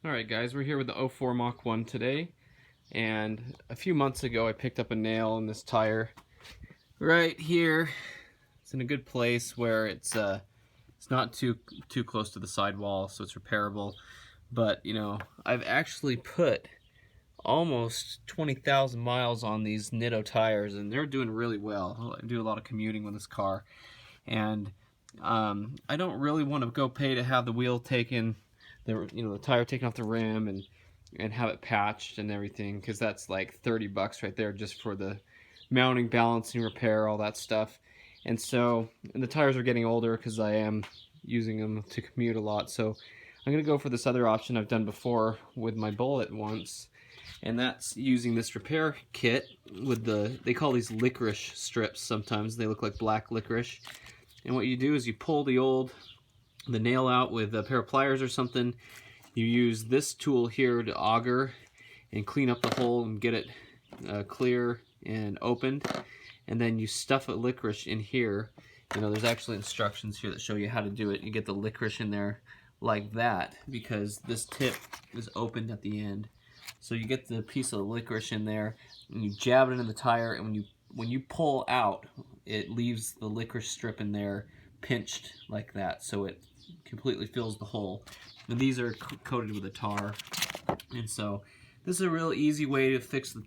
Alright guys, we're here with the 04 Mach 1 today, and a few months ago I picked up a nail in this tire right here. It's in a good place where it's not too close to the sidewall, so it's repairable. But you know, I've actually put almost 20,000 miles on these Nitto tires, and they're doing really well. I do a lot of commuting with this car, and I don't really want to go pay to have the wheel taken, the tire taken off the rim, and have it patched and everything, because that's like 30 bucks right there just for the mounting, balancing, repair, all that stuff. And the tires are getting older because I am using them to commute a lot, so I'm gonna go for this other option I've done before with my Bullet once, and that's using this repair kit with they call these licorice strips. Sometimes they look like black licorice, and what you do is you pull the nail out with a pair of pliers or something. You use this tool here to auger and clean up the hole and get it clear and opened, and then you stuff a licorice in here. There's actually instructions here that show you how to do it. You get the licorice in there like that because this tip is opened at the end. So you get the piece of licorice in there and you jab it into the tire, and when you pull out, it leaves the licorice strip in there pinched like that, so it completely fills the hole. And these are coated with a tar, and so this is a real easy way to fix the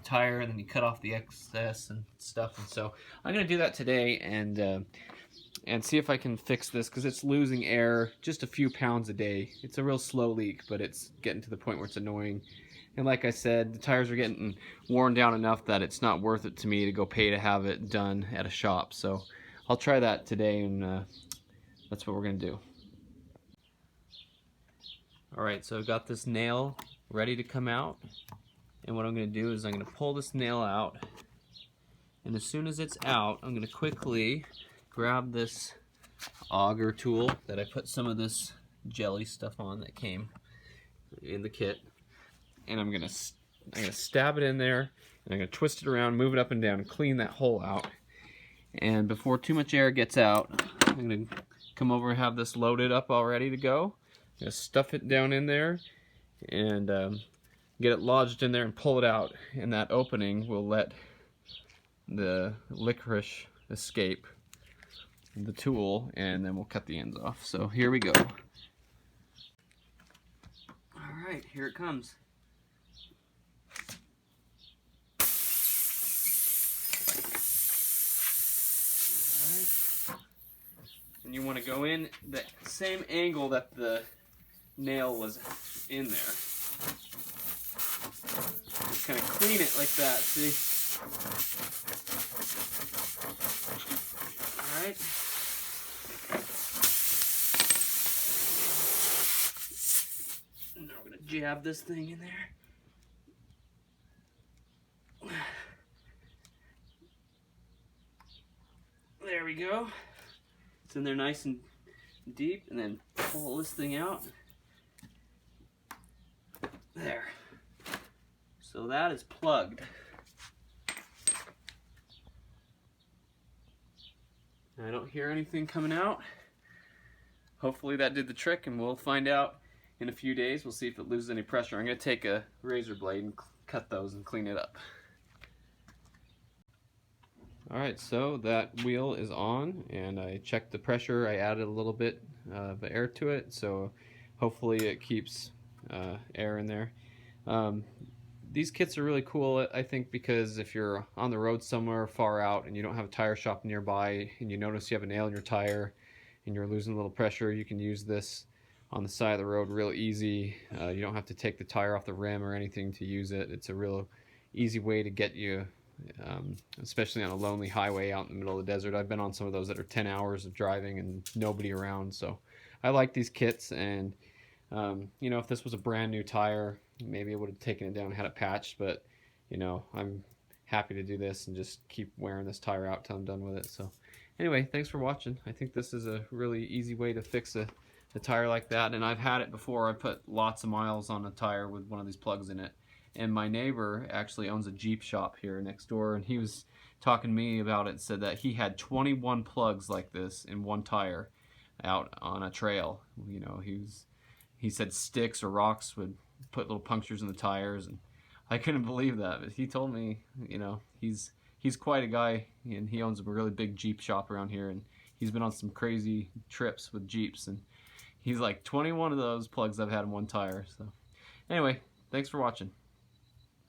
tire, and then you cut off the excess and stuff. And so I'm gonna do that today and see if I can fix this, because it's losing air just a few pounds a day. It's a real slow leak, but it's getting to the point where it's annoying. And like I said, the tires are getting worn down enough that it's not worth it to me to go pay to have it done at a shop. So I'll try that today, and that's what we're gonna do. Alright, so I've got this nail ready to come out, and what I'm gonna do is I'm gonna pull this nail out, and as soon as it's out, I'm gonna quickly grab this auger tool that I put some of this jelly stuff on that came in the kit, and I'm gonna stab it in there, and I'm gonna twist it around, move it up and down, and clean that hole out. And before too much air gets out, I'm gonna come over and have this loaded up all ready to go. I'm gonna stuff it down in there and get it lodged in there and pull it out, and that opening will let the licorice escape the tool, and then we'll cut the ends off. So here we go. Alright, here it comes. Alright. And you want to go in the same angle that the nail was in there. Just kind of clean it like that, see? Alright. Now we're going to jab this thing in there. There we go. It's in there nice and deep, and then pull this thing out. There. So that is plugged. I don't hear anything coming out. Hopefully that did the trick, and we'll find out in a few days. We'll see if it loses any pressure. I'm going to take a razor blade and cut those and clean it up. Alright, so that wheel is on, and I checked the pressure. I added a little bit of air to it, so hopefully it keeps air in there. These kits are really cool, I think, because if you're on the road somewhere far out and you don't have a tire shop nearby, and you notice you have a nail in your tire and you're losing a little pressure, you can use this on the side of the road real easy. You don't have to take the tire off the rim or anything to use it. It's a real easy way to get you, especially on a lonely highway out in the middle of the desert. I've been on some of those that are 10 hours of driving and nobody around, so I like these kits. And if this was a brand new tire, maybe I would have taken it down and had it patched, but I'm happy to do this and just keep wearing this tire out till I'm done with it. So anyway, thanks for watching. I think this is a really easy way to fix a tire like that, and I've had it before. I put lots of miles on a tire with one of these plugs in it. And my neighbor actually owns a Jeep shop here next door, and he was talking to me about it, said that he had 21 plugs like this in one tire out on a trail. he said sticks or rocks would put little punctures in the tires, and I couldn't believe that. But he told me, you know, he's quite a guy, and he owns a really big Jeep shop around here, and he's been on some crazy trips with Jeeps, and he's like 21 of those plugs I've had in one tire. So anyway, thanks for watching.